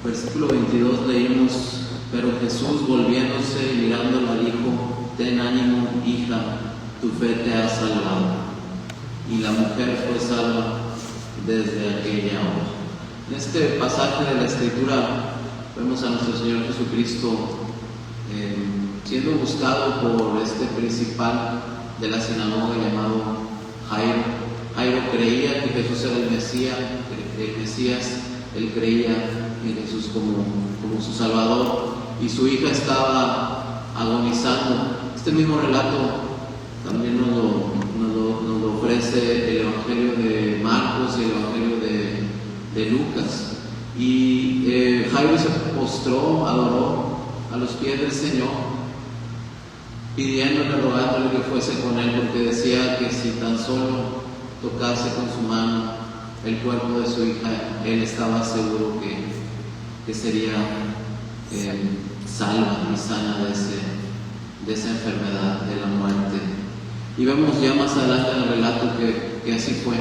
Versículo 22 leímos: pero Jesús, volviéndose y mirándola, dijo: ten ánimo, hija, tu fe te ha salvado. Y la mujer fue salva desde aquella hora. En este pasaje de la Escritura vemos a nuestro Señor Jesucristo siendo buscado por este principal de la sinagoga llamado Jairo. Jairo creía que Jesús era el Mesías, él creía en Jesús como su Salvador, y su hija estaba agonizando. Este mismo relato también nos lo ofrece el Evangelio de Marcos y el Evangelio de Lucas. Y Jairo se postró, adoró a los pies del Señor, pidiéndole, rogándole que fuese con él, porque decía que si tan solo tocase con su mano el cuerpo de su hija, él estaba seguro que sería salva y sana de esa enfermedad, de la muerte. Y vemos ya más adelante en el relato que así fue.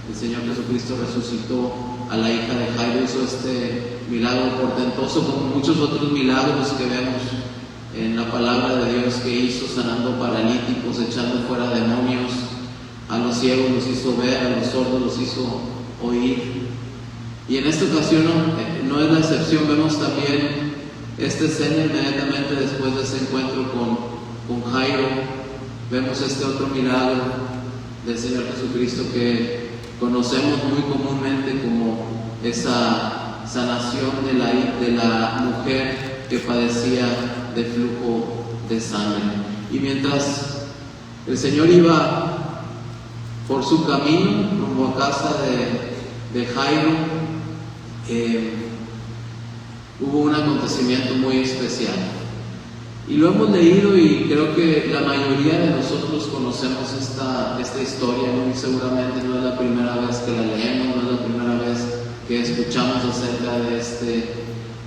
El Señor Jesucristo resucitó a la hija de Jairo, hizo este milagro portentoso, como muchos otros milagros que vemos en la palabra de Dios que hizo, sanando paralíticos, echando fuera demonios, a los ciegos los hizo ver, a los sordos los hizo oír. Y en esta ocasión no es la excepción. Vemos también esta escena inmediatamente después de ese encuentro con Jairo. Vemos este otro milagro del Señor Jesucristo que conocemos muy comúnmente como esa sanación de la mujer que padecía de flujo de sangre. Y mientras el Señor iba por su camino rumbo a casa de Jairo, hubo un acontecimiento muy especial. Y lo hemos leído, y creo que la mayoría de nosotros conocemos esta historia, ¿no? Y seguramente no es la primera vez que la leemos, no es la primera vez que escuchamos acerca de este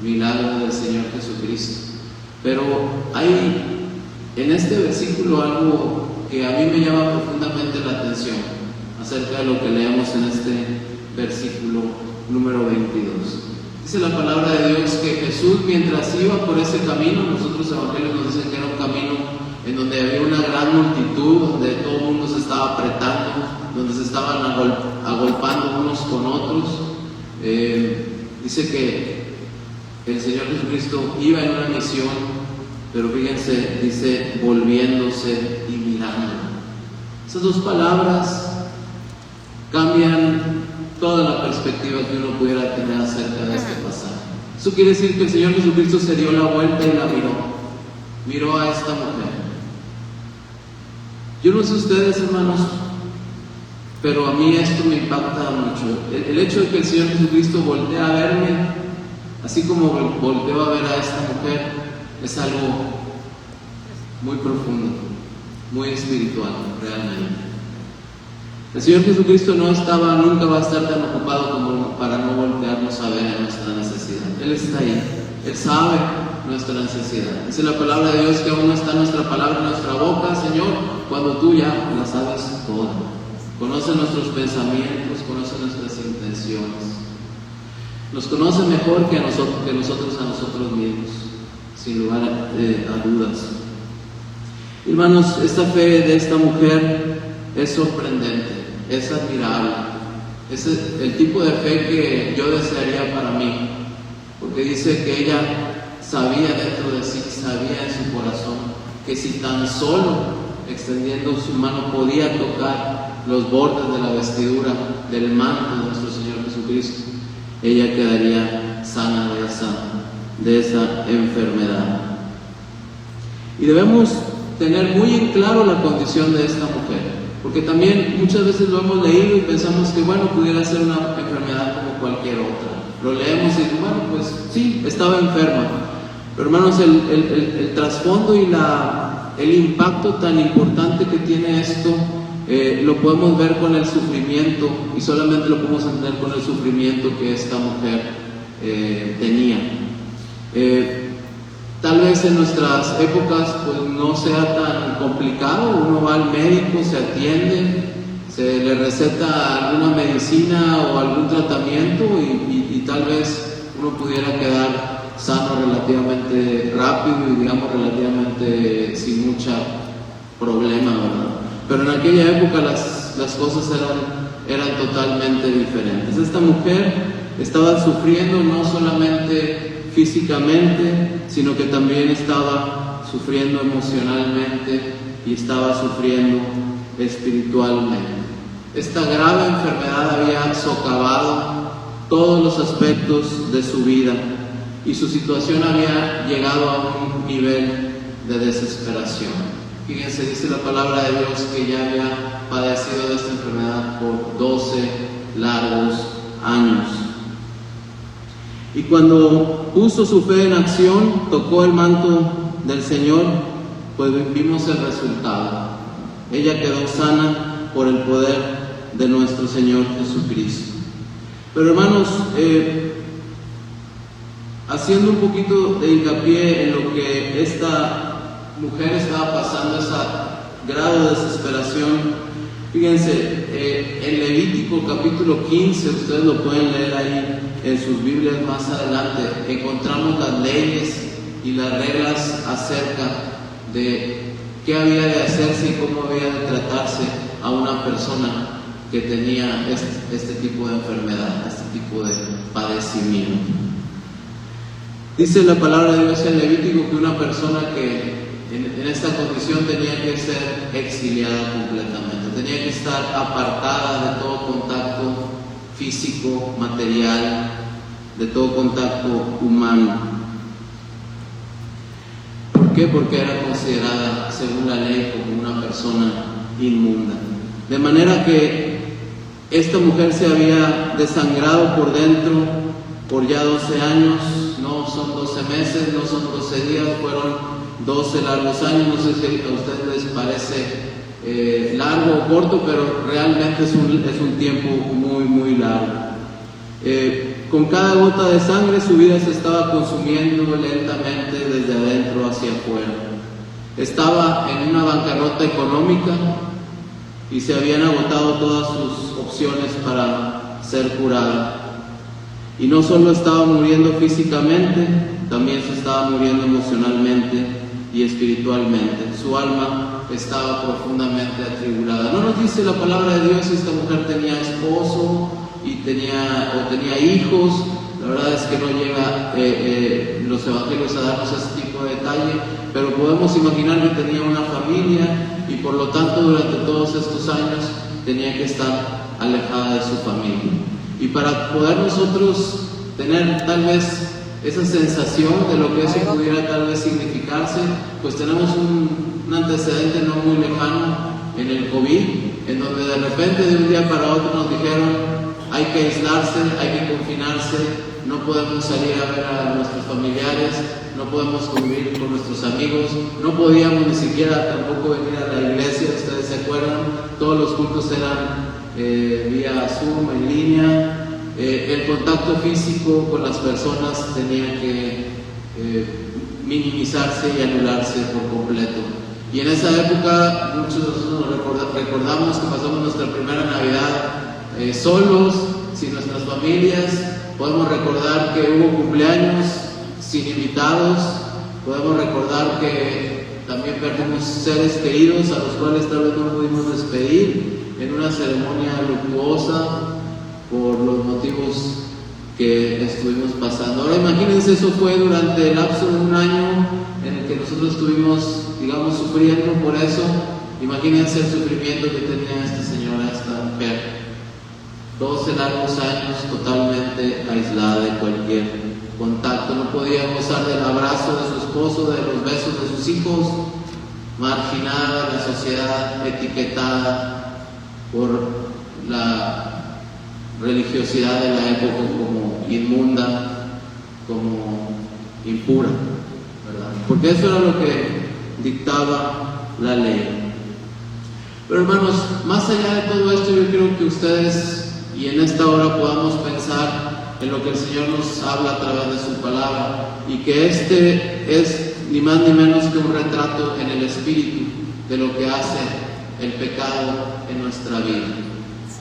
milagro del Señor Jesucristo. Pero hay en este versículo algo que a mí me llama profundamente la atención acerca de lo que leemos en este versículo número 22. Dice la palabra de Dios que Jesús, mientras iba por ese camino, nosotros evangelios nos dicen que era un camino en donde había una gran multitud, donde todo el mundo se estaba apretando, donde se estaban agolpando unos con otros. Dice que el Señor Jesucristo iba en una misión, pero fíjense, dice volviéndose y mirando. Esas dos palabras cambian toda la perspectiva que uno pudiera tener acerca de este pasaje. Eso quiere decir que el Señor Jesucristo se dio la vuelta y la miró a esta mujer. Yo no sé ustedes, hermanos, pero a mí esto me impacta mucho. El hecho de que el Señor Jesucristo voltee a verme, así como volteó a ver a esta mujer, es algo muy profundo, muy espiritual, realmente. El Señor Jesucristo nunca va a estar tan ocupado como para no voltearnos a ver en nuestra necesidad. Él está ahí, Él sabe nuestra necesidad. Dice la palabra de Dios que aún no está nuestra palabra en nuestra boca, Señor, cuando tú ya la sabes toda. Conoce nuestros pensamientos, conoce nuestras intenciones. Nos conoce mejor que nosotros a nosotros mismos, sin lugar a dudas. Hermanos, esta fe de esta mujer es sorprendente, es admirable. Es el tipo de fe que yo desearía para mí, porque dice que ella sabía dentro de sí, sabía en su corazón, que si tan solo extendiendo su mano podía tocar los bordes de la vestidura del manto de nuestro Señor Jesucristo, ella quedaría sana de esa enfermedad. Y debemos tener muy en claro la condición de esta mujer, porque también muchas veces lo hemos leído y pensamos que pudiera ser una enfermedad como cualquier otra. Lo leemos y pues sí, estaba enferma. Pero hermanos, el trasfondo y el impacto tan importante que tiene esto, lo podemos ver con el sufrimiento, y solamente lo podemos entender con el sufrimiento que esta mujer tenía. Tal vez en nuestras épocas pues no sea tan complicado, uno va al médico, se atiende, se le receta alguna medicina o algún tratamiento y tal vez uno pudiera quedar sano relativamente rápido y digamos relativamente sin mucha problema, ¿verdad? Pero en aquella época las cosas eran totalmente diferentes. Esta mujer estaba sufriendo no solamente físicamente, sino que también estaba sufriendo emocionalmente y estaba sufriendo espiritualmente. Esta grave enfermedad había socavado todos los aspectos de su vida y su situación había llegado a un nivel de desesperación. Fíjense, dice la palabra de Dios que ya había padecido de esta enfermedad por 12 largos años. Y cuando puso su fe en acción, tocó el manto del Señor, pues vimos el resultado. Ella quedó sana por el poder de nuestro Señor Jesucristo. Pero hermanos, haciendo un poquito de hincapié en lo que esta mujer estaba pasando, ese grado de desesperación, fíjense, en Levítico capítulo 15, ustedes lo pueden leer ahí en sus Biblias más adelante, encontramos las leyes y las reglas acerca de qué había de hacerse y cómo había de tratarse a una persona que tenía este tipo de enfermedad, este tipo de padecimiento. Dice la palabra de Dios en Levítico que una persona que en esta condición tenía que ser exiliada completamente, tenía que estar apartada de todo contacto físico, material, de todo contacto humano. ¿Por qué? Porque era considerada, según la ley, como una persona inmunda. De manera que esta mujer se había desangrado por dentro por ya 12 años, no son 12 meses, no son 12 días, fueron 12 largos años. No sé si a ustedes les parece largo o corto, pero realmente es un tiempo muy, muy largo. Con cada gota de sangre su vida se estaba consumiendo lentamente desde adentro hacia afuera. Estaba en una bancarrota económica y se habían agotado todas sus opciones para ser curada. Y no solo estaba muriendo físicamente, también se estaba muriendo emocionalmente y espiritualmente. Su alma estaba profundamente atribulada. No nos dice la palabra de Dios si esta mujer tenía esposo y tenía hijos. La verdad es que no llega los evangelios a darnos ese tipo de detalle, pero podemos imaginar que tenía una familia y por lo tanto durante todos estos años tenía que estar alejada de su familia. Y para poder nosotros tener tal vez esa sensación de lo que eso pudiera tal vez significarse, pues tenemos un antecedente no muy lejano en el COVID, en donde de repente de un día para otro nos dijeron hay que aislarse, hay que confinarse, no podemos salir a ver a nuestros familiares, no podemos convivir con nuestros amigos, no podíamos ni siquiera tampoco venir a la iglesia. Ustedes se acuerdan, todos los cultos eran vía Zoom, en línea. El contacto físico con las personas tenía que minimizarse y anularse por completo. Y en esa época muchos de nosotros recordamos que pasamos nuestra primera Navidad solos, sin nuestras familias. Podemos recordar que hubo cumpleaños sin invitados. Podemos recordar que también perdimos seres queridos a los cuales tal vez no pudimos despedir en una ceremonia luctuosa por los motivos que estuvimos pasando. Ahora imagínense, eso fue durante el lapso de un año en el que nosotros estuvimos, digamos, sufriendo por eso. Imagínense el sufrimiento que tenía esta señora, esta mujer. 12 largos años totalmente aislada de cualquier contacto. No podía gozar del abrazo de su esposo, de los besos de sus hijos, marginada de la sociedad, etiquetada por la religiosidad de la época como inmunda, como impura, ¿verdad? Porque eso era lo que dictaba la ley. Pero hermanos, más allá de todo esto, yo creo que ustedes y en esta hora podamos pensar en lo que el Señor nos habla a través de su palabra, y que este es ni más ni menos que un retrato en el espíritu de lo que hace el pecado en nuestra vida.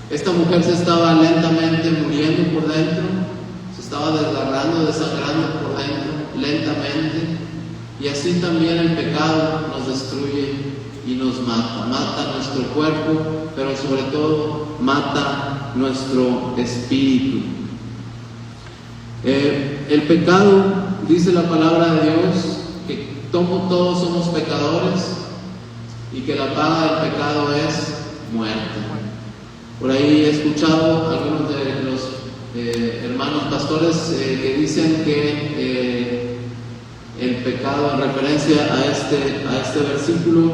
Esta mujer se estaba lentamente muriendo por dentro, se estaba desgarrando, desangrando por dentro, lentamente. Y así también el pecado nos destruye y nos mata. Mata nuestro cuerpo, pero sobre todo mata nuestro espíritu. El pecado, dice la palabra de Dios, que todos somos pecadores y que la paga del pecado es muerte. Por ahí he escuchado a algunos de los hermanos pastores que dicen que el pecado, en referencia a este versículo,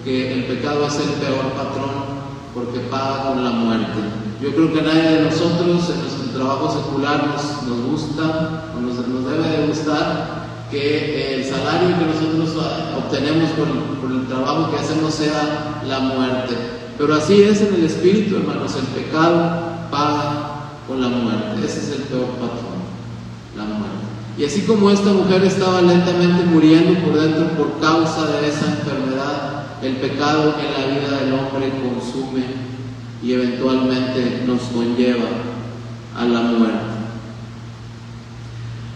que el pecado es el peor patrón porque paga con la muerte. Yo creo que a nadie de nosotros en nuestro trabajo secular nos gusta o nos debe de gustar que el salario que nosotros obtenemos por el trabajo que hacemos sea la muerte. Pero así es en el espíritu, hermanos, el pecado paga con la muerte. Ese es el peor patrón, la muerte. Y así como esta mujer estaba lentamente muriendo por dentro por causa de esa enfermedad, el pecado en la vida del hombre consume y eventualmente nos conlleva a la muerte.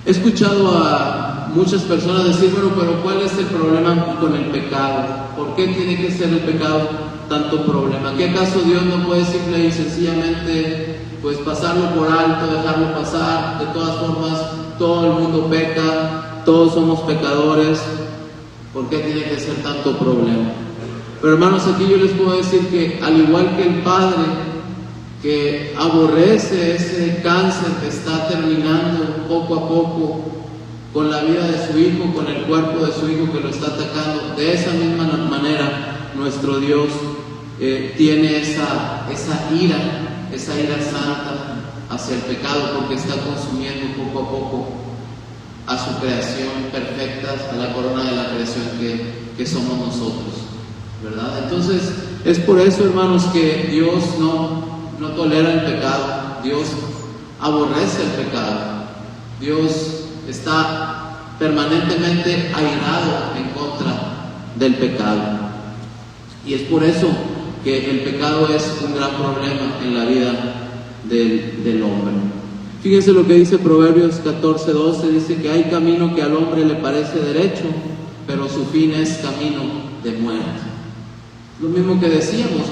He escuchado a muchas personas decir, bueno, pero ¿cuál es el problema con el pecado? ¿Por qué tiene que ser el pecado tanto problema? ¿Qué acaso Dios no puede simple y sencillamente pues pasarlo por alto, dejarlo pasar? De todas formas, todo el mundo peca, todos somos pecadores, ¿por qué tiene que ser tanto problema? Pero hermanos, aquí yo les puedo decir que al igual que el padre que aborrece ese cáncer que está terminando poco a poco con la vida de su hijo, con el cuerpo de su hijo que lo está atacando, de esa misma manera nuestro Dios tiene esa ira santa hacia el pecado, porque está consumiendo poco a poco a su creación perfecta, a la corona de la creación que somos nosotros, ¿verdad? Entonces es por eso, hermanos, que Dios no tolera el pecado. Dios aborrece el pecado. Dios está permanentemente airado en contra del pecado. Y es por eso que el pecado es un gran problema en la vida del hombre. Fíjense lo que dice Proverbios 14:12, dice que hay camino que al hombre le parece derecho, pero su fin es camino de muerte. Lo mismo que decíamos,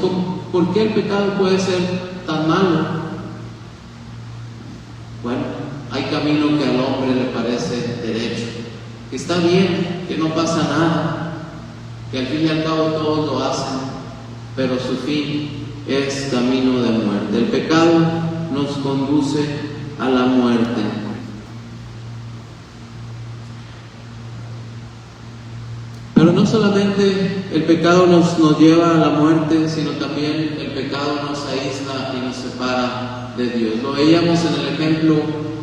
¿por qué el pecado puede ser tan malo? Bueno, hay camino que al hombre le parece derecho, que está bien, que no pasa nada, que al fin y al cabo todos lo hacen, pero su fin es camino de muerte. El pecado nos conduce a la muerte. Pero no solamente el pecado nos lleva a la muerte, sino también el pecado nos aísla y nos separa de Dios. Lo veíamos en el ejemplo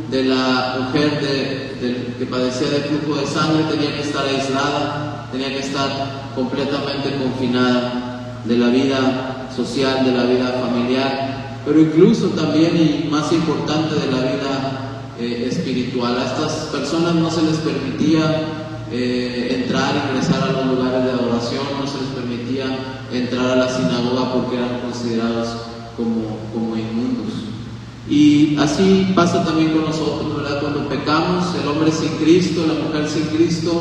de la mujer que padecía de flujo de sangre. Tenía que estar aislada, tenía que estar completamente confinada de la vida social, de la vida familiar, pero incluso también, y más importante, de la vida espiritual. A estas personas no se les permitía entrar, ingresar a los lugares de adoración, no se les permitía entrar a la sinagoga porque eran considerados como inmundos. Y así pasa también con nosotros, ¿verdad? Cuando pecamos, el hombre sin Cristo, la mujer sin Cristo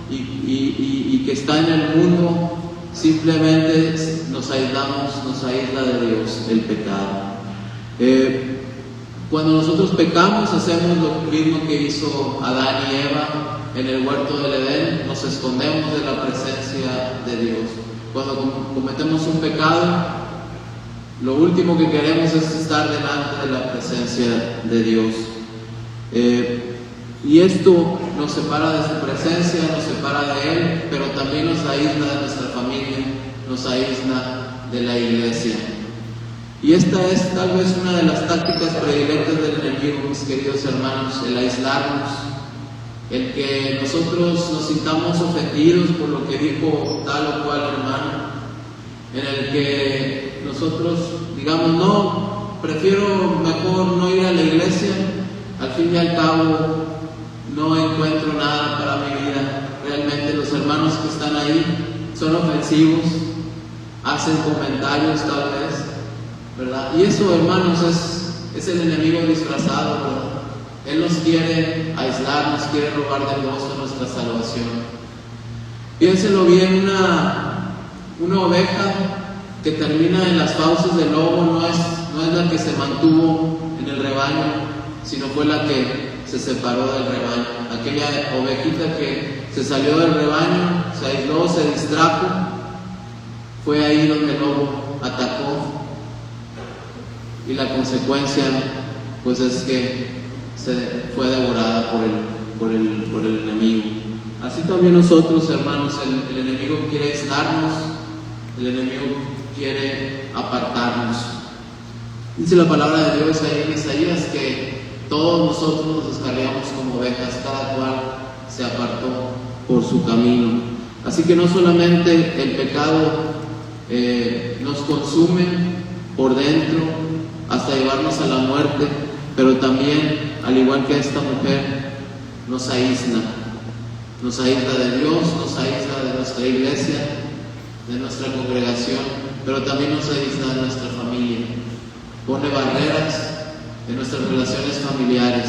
y que está en el mundo, simplemente nos aísla de Dios el pecado. Cuando nosotros pecamos, hacemos lo mismo que hizo Adán y Eva en el huerto del Edén, nos escondemos de la presencia de Dios. Cuando cometemos un pecado, lo último que queremos es estar delante de la presencia de Dios. Y esto nos separa de su presencia, nos separa de Él, pero también nos aísla de nuestra familia, nos aísla de la iglesia. Y esta es tal vez una de las tácticas predilectas del enemigo, mis queridos hermanos, el aislarnos, el que nosotros nos sintamos ofendidos por lo que dijo tal o cual hermano, en el que nosotros digamos, no, prefiero mejor no ir a la iglesia, al fin y al cabo no encuentro nada para mi vida. Realmente los hermanos que están ahí son ofensivos, hacen comentarios tal vez, ¿verdad? Y eso, hermanos, es el enemigo disfrazado, ¿verdad? Él nos quiere aislar, nos quiere robar del gozo de nuestra salvación. Piénselo bien, una oveja que termina en las fauces del lobo no es la que se mantuvo en el rebaño, sino fue la que se separó del rebaño. Aquella ovejita que se salió del rebaño, se aisló, se distrajo, fue ahí donde el lobo atacó, y la consecuencia pues es que se fue devorada por el enemigo. Así también nosotros, hermanos, el enemigo quiere aislarnos, el enemigo quiere apartarnos. Dice la palabra de Dios ahí en Isaías que todos nosotros nos descarriamos como ovejas, cada cual se apartó por su camino. Así que no solamente el pecado nos consume por dentro hasta llevarnos a la muerte, pero también, al igual que esta mujer, nos aísla de Dios, nos aísla de nuestra iglesia, de nuestra congregación, pero también nos aísla de nuestra familia, pone barreras en nuestras relaciones familiares.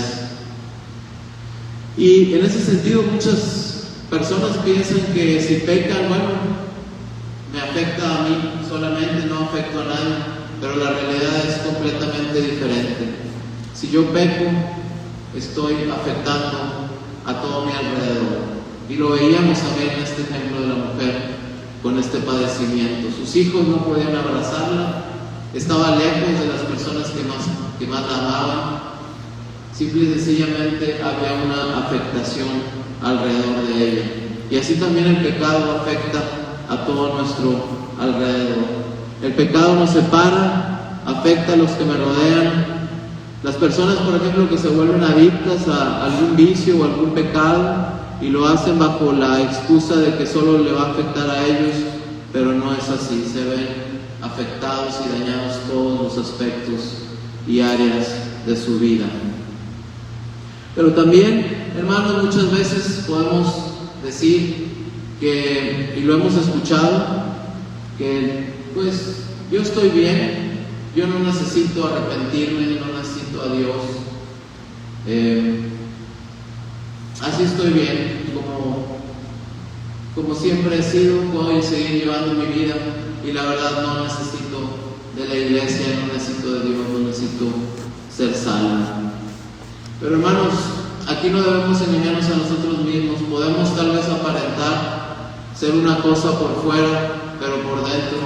Y en ese sentido muchas personas piensan que si pecan, bueno, me afecta a mí solamente, no afecta a nadie, pero la realidad es completamente diferente. Si yo peco, estoy afectando a todo mi alrededor. Y lo veíamos también en este ejemplo de la mujer con este padecimiento. Sus hijos no podían abrazarla, estaba lejos de las personas que más la amaban. Simple y sencillamente había una afectación alrededor de ella. Y así también el pecado afecta a todo nuestro alrededor. El pecado nos separa, afecta a los que me rodean. Las personas, por ejemplo, que se vuelven adictas a algún vicio o algún pecado y lo hacen bajo la excusa de que solo le va a afectar a ellos, pero no es así. Se ven afectados y dañados todos los aspectos y áreas de su vida. Pero también, hermanos, muchas veces podemos decir que, y lo hemos escuchado, que pues yo estoy bien, yo no necesito arrepentirme, no necesito a Dios, así estoy bien, como siempre he sido, puedo seguir llevando mi vida, y la verdad no necesito de la iglesia, no necesito de Dios, no necesito ser salvo. Pero hermanos, aquí no debemos engañarnos a nosotros mismos. Podemos tal vez aparentar ser una cosa por fuera, pero por dentro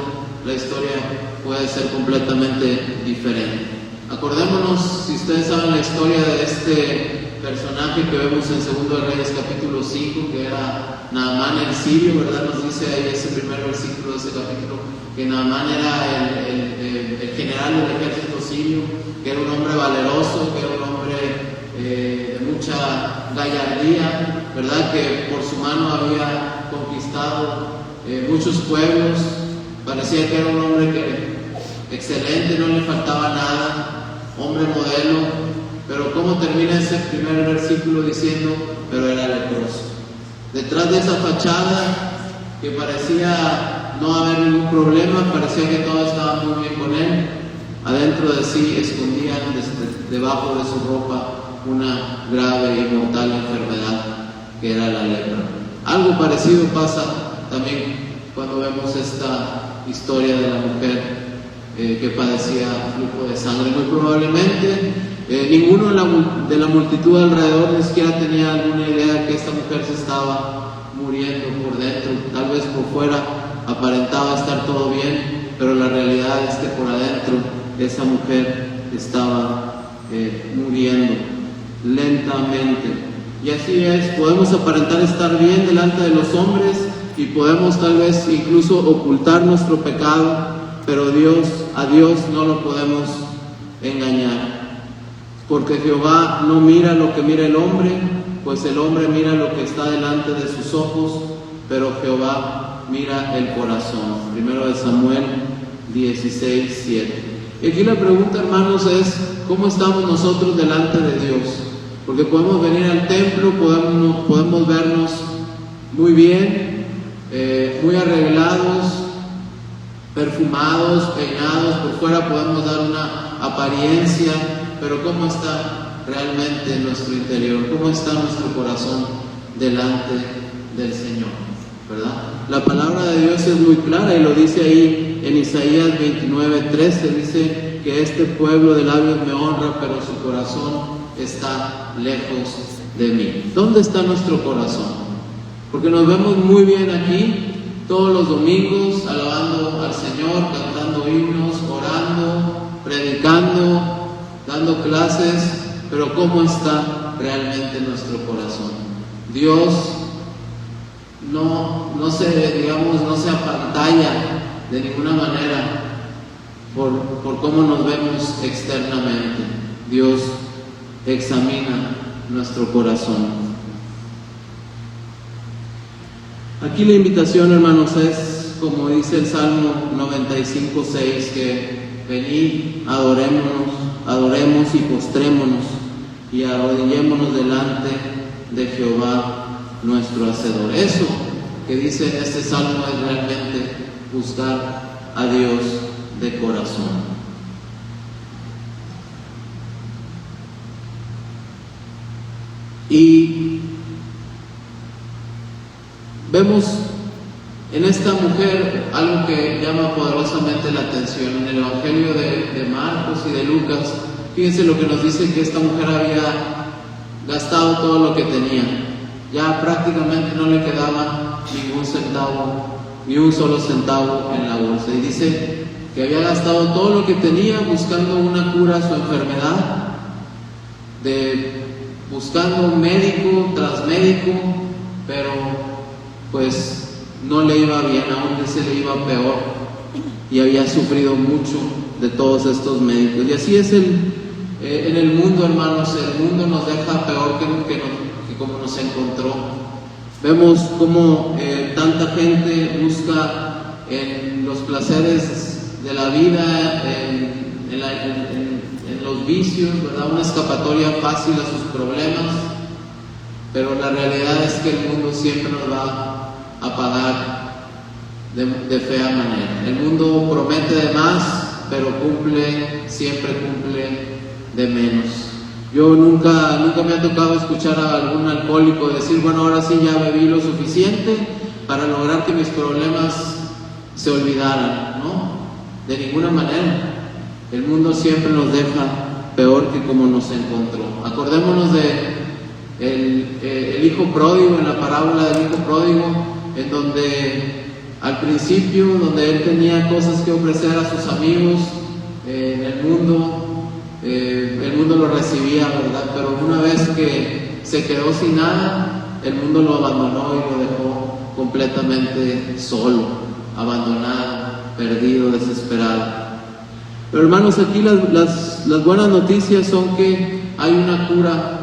la historia puede ser completamente diferente. Acordémonos, si ustedes saben la historia de este personaje que vemos en 2 Reyes capítulo 5, que era Naamán el sirio, ¿verdad? Nos dice ahí ese primer versículo de ese capítulo, que Naamán era el general del ejército sirio, que era un hombre valeroso, que era un hombre de mucha gallardía, ¿verdad? Que por su mano había conquistado muchos pueblos. Parecía que era un hombre excelente, no le faltaba nada, hombre modelo. Pero ¿cómo termina ese primer versículo diciendo? Pero era leproso. Detrás de esa fachada que parecía no haber ningún problema, parecía que todo estaba muy bien con él, adentro de sí escondían debajo de su ropa una grave y mortal enfermedad que era la lepra. Algo parecido pasa también cuando vemos esta historia de la mujer que padecía flujo de sangre. Muy probablemente ninguno de la multitud alrededor ni siquiera tenía alguna idea que esta mujer se estaba muriendo por dentro. Tal vez por fuera aparentaba estar todo bien, pero la realidad es que por adentro esa mujer estaba muriendo lentamente. Y así es, podemos aparentar estar bien delante de los hombres y podemos tal vez incluso ocultar nuestro pecado, pero a Dios no lo podemos engañar, porque Jehová no mira lo que mira el hombre, pues el hombre mira lo que está delante de sus ojos, pero Jehová mira el corazón. 1 Samuel 16:7. Y aquí la pregunta, hermanos, es ¿cómo estamos nosotros delante de Dios? Porque podemos venir al templo, podemos vernos muy bien, muy arreglados, perfumados, peinados, por fuera podemos dar una apariencia, pero ¿cómo está realmente nuestro interior, cómo está nuestro corazón delante del Señor, ¿verdad? La palabra de Dios es muy clara y lo dice ahí en Isaías 29:13, dice que este pueblo de labios me honra, pero su corazón está lejos de mí. ¿Dónde está nuestro corazón? Porque nos vemos muy bien aquí todos los domingos alabando al Señor, cantando himnos, orando, predicando, dando clases, pero ¿cómo está realmente nuestro corazón? Dios no se apantalla de ninguna manera por cómo nos vemos externamente. Dios examina nuestro corazón. Aquí la invitación, hermanos, es como dice el Salmo 95:6, que venid, adoremos y postrémonos y arrodillémonos delante de Jehová nuestro Hacedor. Eso que dice este Salmo es realmente buscar a Dios de corazón. Y vemos en esta mujer algo que llama poderosamente la atención. En el Evangelio de Marcos y de Lucas, fíjense lo que nos dice, que esta mujer había gastado todo lo que tenía. Ya prácticamente no le quedaba ningún centavo, ni un solo centavo en la bolsa. Y dice que había gastado todo lo que tenía buscando una cura a su enfermedad, buscando médico tras médico, pero pues no le iba bien, aún se le iba peor, y había sufrido mucho de todos estos médicos. Y así es en el mundo, hermanos. El mundo nos deja peor que como nos encontró. Vemos cómo tanta gente busca en los placeres de la vida, en los vicios, ¿verdad?, una escapatoria fácil a sus problemas, pero la realidad es que el mundo siempre nos va a pagar de fea manera. El mundo promete de más, pero siempre cumple de menos. Yo nunca me ha tocado escuchar a algún alcohólico decir, bueno, ahora sí ya bebí lo suficiente para lograr que mis problemas se olvidaran, ¿no? De ninguna manera. El mundo siempre nos deja peor que como nos encontró. Acordémonos el hijo pródigo, en la parábola del hijo pródigo, en donde al principio, donde él tenía cosas que ofrecer a sus amigos, el mundo lo recibía, ¿verdad? Pero una vez que se quedó sin nada, el mundo lo abandonó y lo dejó completamente solo, abandonado, perdido, desesperado. Pero hermanos, aquí las buenas noticias son que hay una cura,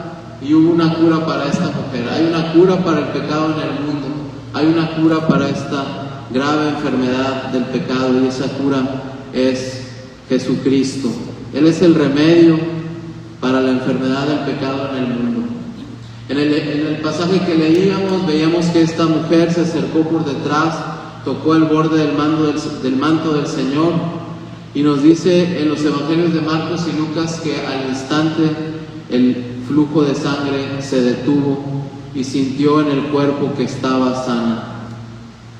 y hubo una cura para esta mujer. Hay una cura para el pecado en el mundo. Hay una cura para esta grave enfermedad del pecado, y esa cura es Jesucristo. Él es el remedio para la enfermedad del pecado en el mundo. En el pasaje que leíamos, veíamos que esta mujer se acercó por detrás, tocó el borde del manto del Señor, y nos dice en los evangelios de Marcos y Lucas que al instante el flujo de sangre se detuvo y sintió en el cuerpo que estaba sana.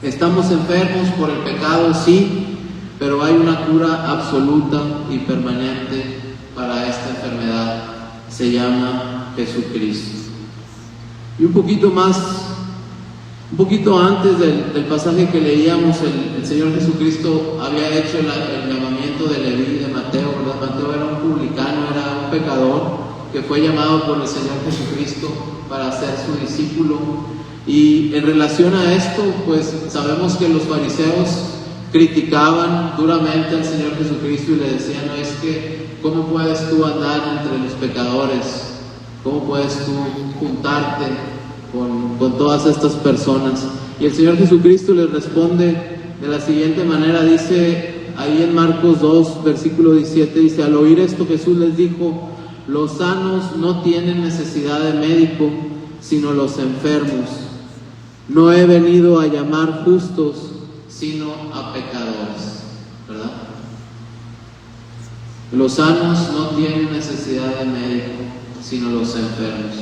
Estamos enfermos por el pecado, sí, pero hay una cura absoluta y permanente para esta enfermedad. Se llama Jesucristo. Y un poquito antes del pasaje que leíamos, el Señor Jesucristo había hecho el llamamiento de Leví, de Mateo, ¿verdad? Mateo era un publicano, era un pecador que fue llamado por el Señor Jesucristo para ser su discípulo. Y en relación a esto, pues sabemos que los fariseos criticaban duramente al Señor Jesucristo y le decían, no, es que ¿cómo puedes tú andar entre los pecadores? ¿Cómo puedes tú juntarte con todas estas personas? Y el Señor Jesucristo les responde de la siguiente manera. Dice ahí en Marcos 2, versículo 17, dice: al oír esto Jesús les dijo: los sanos no tienen necesidad de médico, sino los enfermos. No he venido a llamar justos, sino a pecadores, ¿verdad? Los sanos no tienen necesidad de médico, sino los enfermos.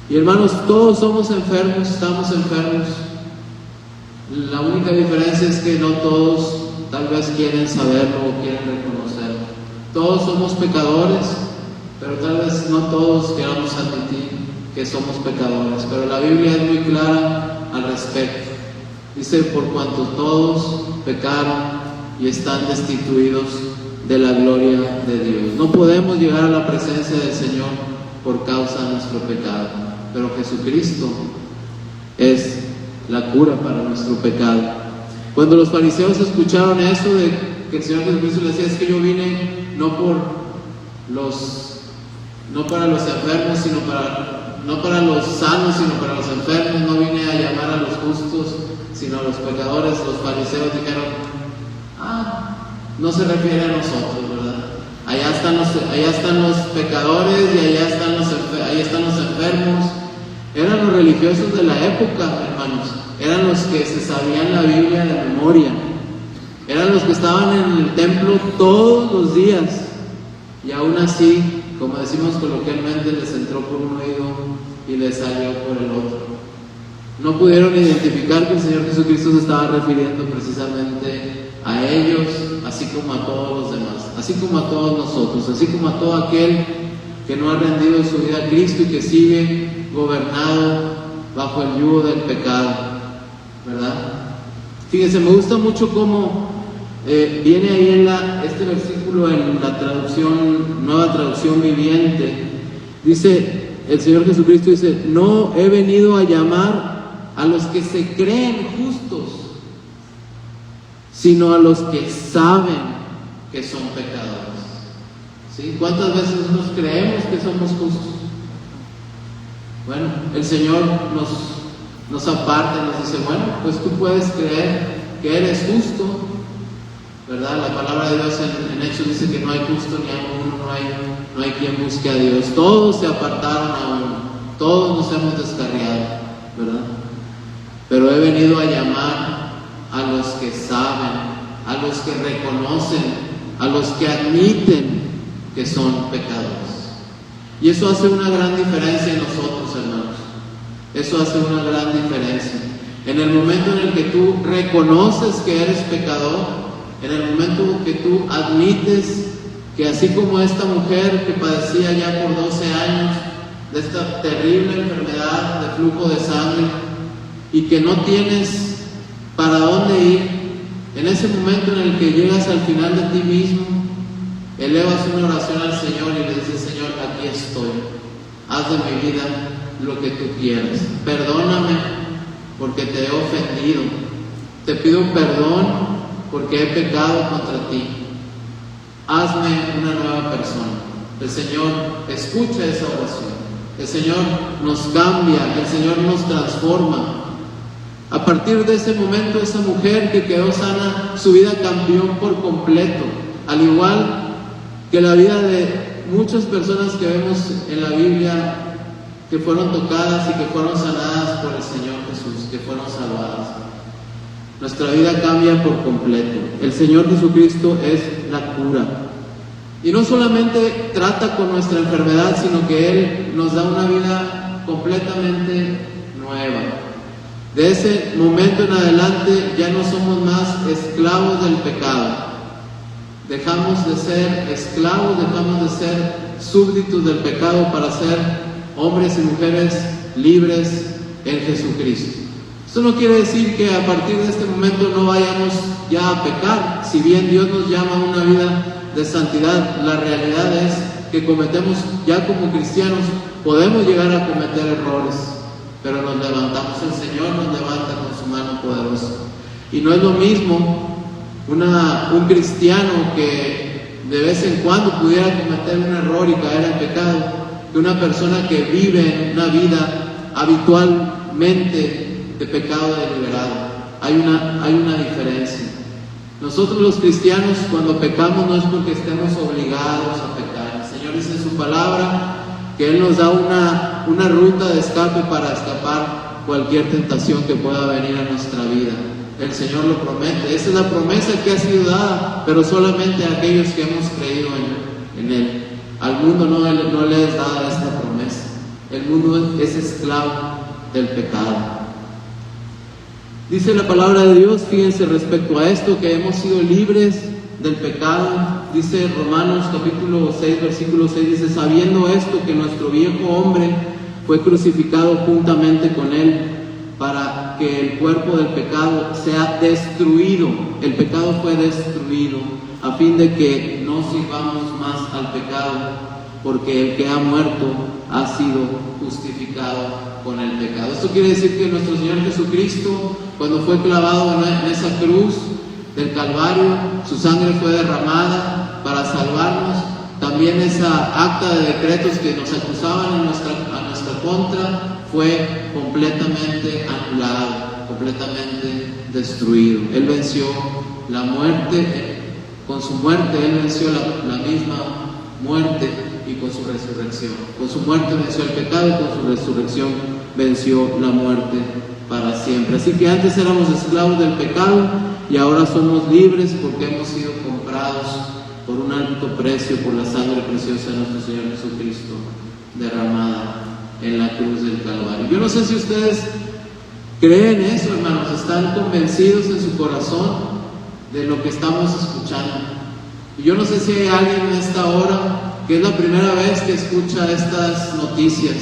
Y hermanos, todos somos enfermos, estamos enfermos. La única diferencia es que no todos tal vez quieren saberlo o quieren reconocerlo. Todos somos pecadores, pero tal vez no todos queramos admitir que somos pecadores. Pero la Biblia es muy clara al respecto. Dice, por cuanto todos pecaron y están destituidos de la gloria de Dios. No podemos llegar a la presencia del Señor por causa de nuestro pecado, pero Jesucristo es la cura para nuestro pecado. Cuando los fariseos escucharon eso de que el Señor Jesucristo les decía, es que yo vine no para los enfermos, no para los sanos, sino para los enfermos, no vine a llamar a los justos, sino a los pecadores, los fariseos dijeron, no se refiere a nosotros, ¿verdad? Allá están los pecadores y ahí están los enfermos. Eran los religiosos de la época, hermanos. Eran los que se sabían la Biblia de memoria. Eran los que estaban en el templo todos los días. Y aún así, como decimos coloquialmente, les entró por un oído y les salió por el otro. No pudieron identificar que el Señor Jesucristo se estaba refiriendo precisamente a ellos, así como a todos los demás, así como a todos nosotros, así como a todo aquel que no ha rendido su vida a Cristo y que sigue gobernado bajo el yugo del pecado, ¿verdad? Fíjense, me gusta mucho cómo viene ahí este versículo en la traducción, Nueva Traducción Viviente. Dice, el Señor Jesucristo dice, no he venido a llamar a los que se creen justos, sino a los que saben que son pecadores. ¿Sí? ¿Cuántas veces nos creemos que somos justos? Bueno, el Señor nos aparta y nos dice, bueno, pues tú puedes creer que eres justo, ¿verdad? La palabra de Dios en Hechos dice que no hay justo ni a uno, no hay quien busque a Dios. Todos se apartaron a uno, todos nos hemos descarriado, ¿verdad? Pero he venido a llamar a los que saben, a los que reconocen, a los que admiten que son pecadores. Y eso hace una gran diferencia en nosotros, hermanos. Eso hace una gran diferencia. En el momento en el que tú reconoces que eres pecador, en el momento que tú admites que así como esta mujer que padecía ya por 12 años de esta terrible enfermedad de flujo de sangre y que no tienes para dónde ir, en ese momento en el que llegas al final de ti mismo, elevas una oración al Señor y le dices, Señor, aquí estoy, haz de mi vida lo que tú quieras, perdóname porque te he ofendido, te pido perdón porque he pecado contra ti, hazme una nueva persona. El Señor escucha esa oración, el Señor nos cambia, el Señor nos transforma. A partir de ese momento, esa mujer que quedó sana, su vida cambió por completo, al igual que la vida de muchas personas que vemos en la Biblia que fueron tocadas y que fueron sanadas por el Señor Jesús, que fueron salvadas. Nuestra vida cambia por completo. El Señor Jesucristo es la cura. Y no solamente trata con nuestra enfermedad, sino que Él nos da una vida completamente nueva. De ese momento en adelante ya no somos más esclavos del pecado. Dejamos de ser esclavos, dejamos de ser súbditos del pecado para ser hombres y mujeres libres en Jesucristo. Esto no quiere decir que a partir de este momento no vayamos ya a pecar. Si bien Dios nos llama a una vida de santidad, la realidad es que cometemos, ya como cristianos, podemos llegar a cometer errores, pero nos levantamos, el Señor nos levanta con su mano poderosa. Y no es lo mismo un cristiano que de vez en cuando pudiera cometer un error y caer en pecado, que una persona que vive una vida habitualmente de pecado deliberado. Hay una diferencia. Nosotros los cristianos, cuando pecamos, no es porque estemos obligados a pecar. El Señor dice en su palabra que Él nos da una ruta de escape para escapar cualquier tentación que pueda venir a nuestra vida. El Señor lo promete. Esa es la promesa que ha sido dada, pero solamente a aquellos que hemos creído en Él. Al mundo no le es dada esta promesa. El mundo es esclavo del pecado. Dice la palabra de Dios, fíjense respecto a esto, que hemos sido libres del pecado. Dice Romanos capítulo 6, versículo 6, dice: sabiendo esto, que nuestro viejo hombre fue crucificado juntamente con él, para que el cuerpo del pecado sea destruido. El pecado fue destruido, a fin de que no sirvamos más al pecado, porque el que ha muerto ha sido justificado con el pecado. Esto quiere decir que nuestro Señor Jesucristo, cuando fue clavado en esa cruz del Calvario, su sangre fue derramada para salvarnos. También esa acta de decretos que nos acusaban a nuestra contra fue completamente anulado, completamente destruido. Él venció la muerte, con su muerte Él venció la misma muerte, y con su resurrección. Con su muerte venció el pecado, y con su resurrección venció la muerte para siempre. Así que antes éramos esclavos del pecado y ahora somos libres porque hemos sido comprados por un alto precio, por la sangre preciosa de nuestro Señor Jesucristo derramada en la cruz del Calvario. Yo no sé si ustedes creen eso, hermanos, están convencidos en su corazón de lo que estamos escuchando. Y yo no sé si hay alguien en esta hora que es la primera vez que escucha estas noticias,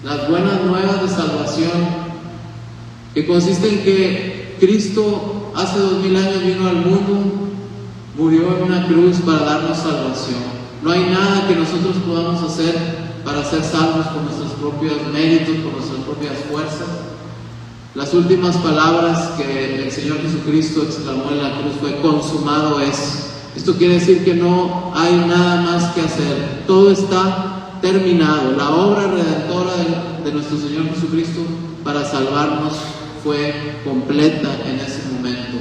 las buenas nuevas de salvación, que consiste en que Cristo hace 2000 años vino al mundo, murió en una cruz para darnos salvación. No hay nada que nosotros podamos hacer para ser salvos por nuestros propios méritos, por nuestras propias fuerzas. Las últimas palabras que el Señor Jesucristo exclamó en la cruz fue: consumado es. Esto quiere decir que no hay nada más que hacer, todo está terminado. La obra redentora de nuestro Señor Jesucristo para salvarnos fue completa en ese momento.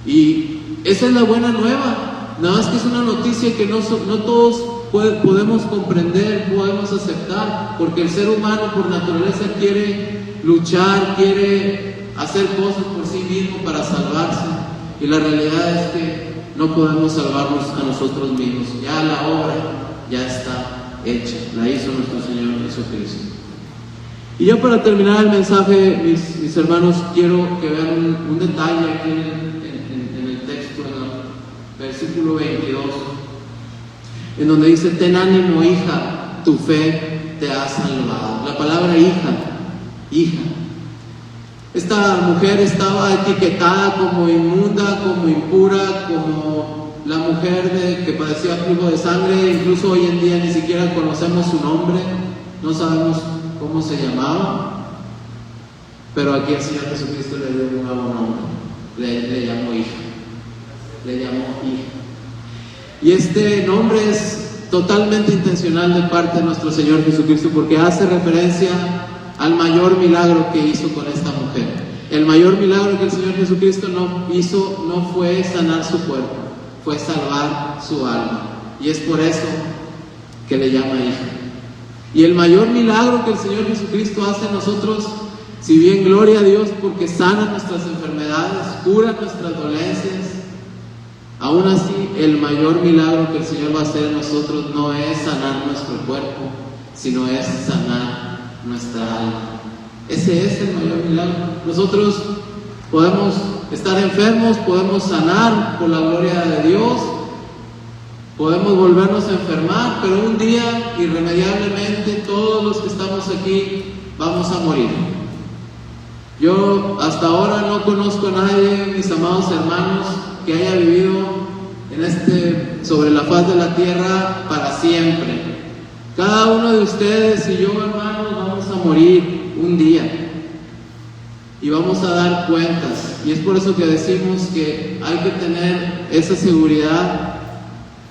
Y esa es la buena nueva. Nada más que es una noticia que no todos podemos comprender, podemos aceptar, porque el ser humano por naturaleza quiere luchar, quiere hacer cosas por sí mismo para salvarse, y la realidad es que no podemos salvarnos a nosotros mismos. Ya la obra ya está hecha, la hizo nuestro Señor Jesucristo. Y ya para terminar el mensaje, mis hermanos, quiero que vean un detalle aquí en el texto, en el versículo 22, en donde dice: ten ánimo, hija, tu fe te ha salvado. La palabra hija. Esta mujer estaba etiquetada como inmunda, como impura, como la mujer que padecía flujo de sangre. Incluso hoy en día ni siquiera conocemos su nombre, no sabemos cómo se llamaba, pero aquí el Señor Jesucristo le dio un nuevo nombre, le llamó hija. Y este nombre es totalmente intencional de parte de nuestro Señor Jesucristo, porque hace referencia al mayor milagro que hizo con esta mujer. El mayor milagro que el Señor Jesucristo hizo no fue sanar su cuerpo, fue salvar su alma, y es por eso que le llama hija. Y el mayor milagro que el Señor Jesucristo hace en nosotros, si bien gloria a Dios porque sana nuestras enfermedades, cura nuestras dolencias, aún así el mayor milagro que el Señor va a hacer en nosotros no es sanar nuestro cuerpo, sino es sanar nuestra alma. Ese es el mayor milagro. Nosotros podemos estar enfermos, podemos sanar por la gloria de Dios, podemos volvernos a enfermar, pero un día irremediablemente todos los que estamos aquí vamos a morir. Yo hasta ahora no conozco a nadie, mis amados hermanos, que haya vivido sobre la faz de la tierra para siempre. Cada uno de ustedes y yo, hermanos, vamos a morir un día y vamos a dar cuentas, y es por eso que decimos que hay que tener esa seguridad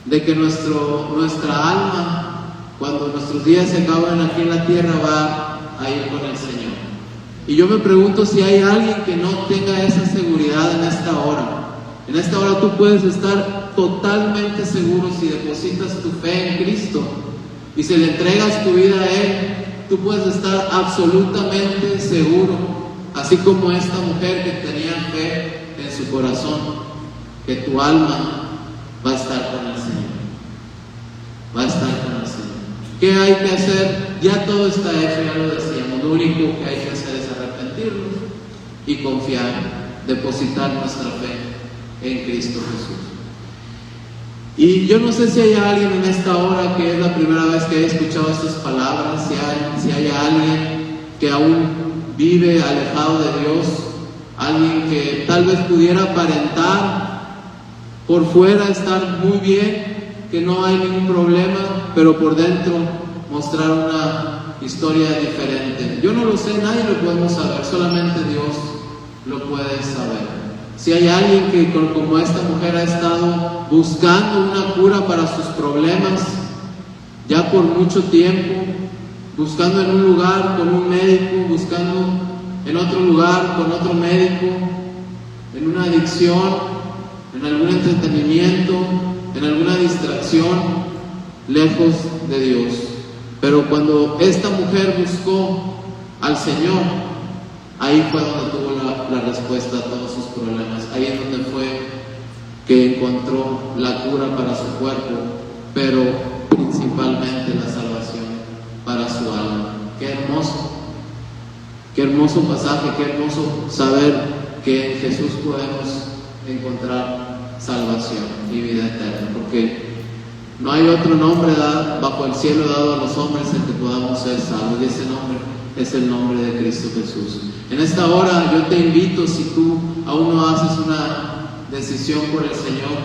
de que nuestra alma, cuando nuestros días se acaban aquí en la tierra, va a ir con el Señor. Y yo me pregunto si hay alguien que no tenga esa seguridad en esta hora. En esta hora tú puedes estar totalmente seguro si depositas tu fe en Cristo y si le entregas tu vida a Él. Tú puedes estar absolutamente seguro, así como esta mujer que tenía fe en su corazón, que tu alma va a estar con el Señor. Va a estar con el Señor. ¿Qué hay que hacer? Ya todo está hecho, ya lo decíamos. Lo único que hay que hacer es arrepentirnos y confiar, depositar nuestra fe en Cristo Jesús. Y yo no sé si hay alguien en esta hora que es la primera vez que haya escuchado estas palabras, si hay alguien que aún vive alejado de Dios, alguien que tal vez pudiera aparentar por fuera estar muy bien, que no hay ningún problema, pero por dentro mostrar una historia diferente. Yo no lo sé, nadie lo podemos saber, solamente Dios lo puede saber. Si hay alguien que como esta mujer ha estado buscando una cura para sus problemas ya por mucho tiempo, buscando en un lugar con un médico, buscando en otro lugar con otro médico, en una adicción, en algún entretenimiento, en alguna distracción, lejos de Dios. Pero cuando esta mujer buscó al Señor, ahí fue donde tuvo la respuesta a todos sus problemas. Ahí es donde fue que encontró la cura para su cuerpo, pero principalmente la salvación para su alma. Qué hermoso pasaje, qué hermoso saber que en Jesús podemos encontrar salvación y vida eterna, porque no hay otro nombre bajo el cielo dado a los hombres en que podamos ser salvos, y ese nombre es el nombre de Cristo Jesús. En esta hora yo te invito, si tú aún no haces una decisión por el Señor,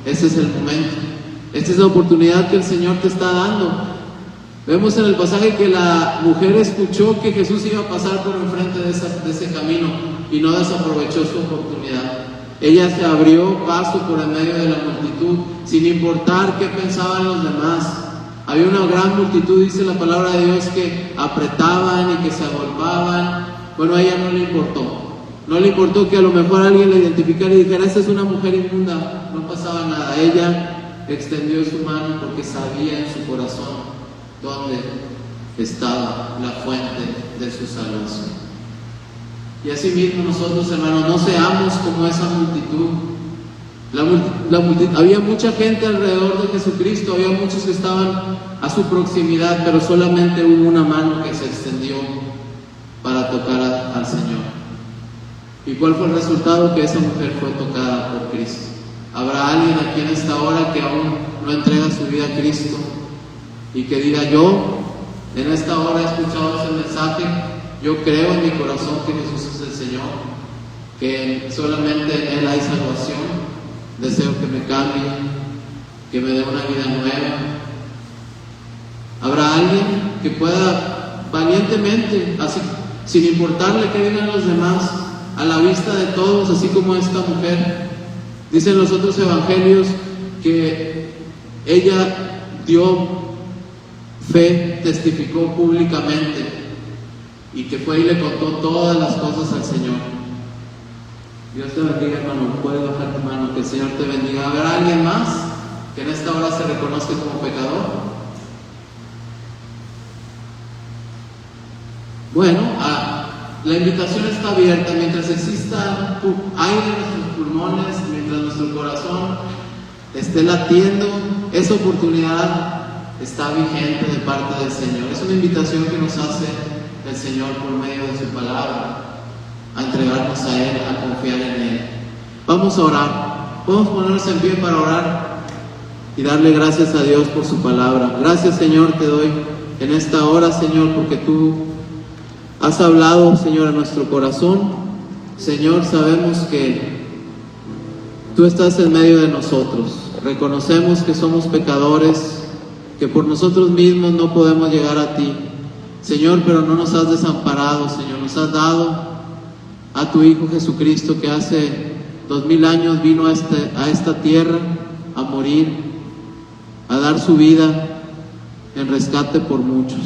ese es el momento, esta es la oportunidad que el Señor te está dando. Vemos en el pasaje que la mujer escuchó que Jesús iba a pasar por enfrente de ese camino y no desaprovechó su oportunidad. Ella se abrió paso por en medio de la multitud, sin importar qué pensaban los demás. Había una gran multitud, dice la palabra de Dios, que apretaban y que se agolpaban. Bueno, a ella no le importó. No le importó que a lo mejor alguien la identificara y dijera, esta es una mujer inmunda. No pasaba nada. Ella extendió su mano porque sabía en su corazón dónde estaba la fuente de su salvación. Y así mismo nosotros, hermanos, no seamos como esa multitud. Había mucha gente alrededor de Jesucristo, había muchos que estaban a su proximidad, pero solamente hubo una mano que se extendió para tocar al Señor. ¿Y cuál fue el resultado? Que esa mujer fue tocada por Cristo. ¿Habrá alguien aquí en esta hora que aún no entrega su vida a Cristo y que diga, yo en esta hora he escuchado ese mensaje, yo creo en mi corazón que Jesús es el Señor, que solamente en Él hay salvación, deseo que me cambie, que me dé una vida nueva? ¿Habrá alguien que pueda valientemente, así, sin importarle qué digan los demás, a la vista de todos, así como esta mujer? Dicen los otros evangelios que ella dio fe, testificó públicamente y que fue y le contó todas las cosas al Señor. Dios te bendiga, hermano. Puedes bajar tu mano, que el Señor te bendiga. ¿Habrá alguien más que en esta hora se reconozca como pecador? Bueno, la invitación está abierta. Mientras exista aire en nuestros pulmones, mientras nuestro corazón esté latiendo, esa oportunidad está vigente de parte del Señor. Es una invitación que nos hace el Señor por medio de su palabra, a entregarnos a Él, a confiar en Él. Vamos a orar. Podemos ponernos en pie para orar y darle gracias a Dios por su palabra. Gracias, Señor, te doy en esta hora, Señor, porque tú has hablado, Señor, a nuestro corazón. Señor, sabemos que tú estás en medio de nosotros. Reconocemos que somos pecadores, que por nosotros mismos no podemos llegar a ti, Señor, pero no nos has desamparado, Señor. Nos has dado a tu Hijo Jesucristo, que hace 2000 años vino a esta tierra a morir, a dar su vida en rescate por muchos.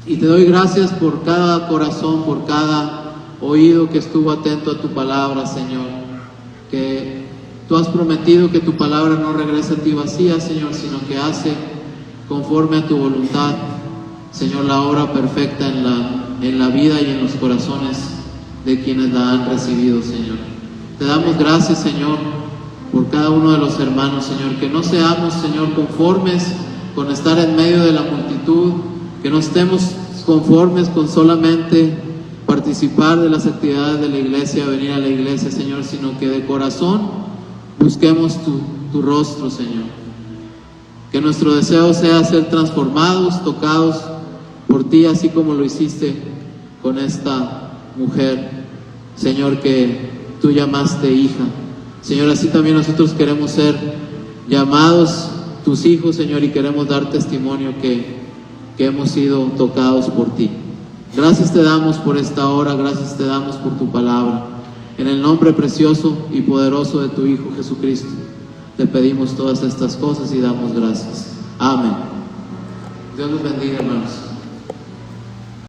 Y te doy gracias por cada corazón, por cada oído que estuvo atento a tu palabra, Señor. Que tú has prometido que tu palabra no regrese a ti vacía, Señor, sino que hace conforme a tu voluntad, Señor, la obra perfecta en la vida y en los corazones de quienes la han recibido, Señor. Te damos gracias, Señor, por cada uno de los hermanos, Señor. Que no seamos, Señor, conformes con estar en medio de la multitud, actitud, que no estemos conformes con solamente participar de las actividades de la iglesia, venir a la iglesia, Señor, sino que de corazón busquemos tu rostro, Señor. Que nuestro deseo sea ser transformados, tocados por ti, así como lo hiciste con esta mujer, Señor, que tú llamaste hija. Señor, así también nosotros queremos ser llamados tus hijos, Señor, y queremos dar testimonio que hemos sido tocados por ti. Gracias te damos por esta hora, gracias te damos por tu palabra. En el nombre precioso y poderoso de tu Hijo Jesucristo, te pedimos todas estas cosas y damos gracias. Amén. Dios los bendiga, hermanos.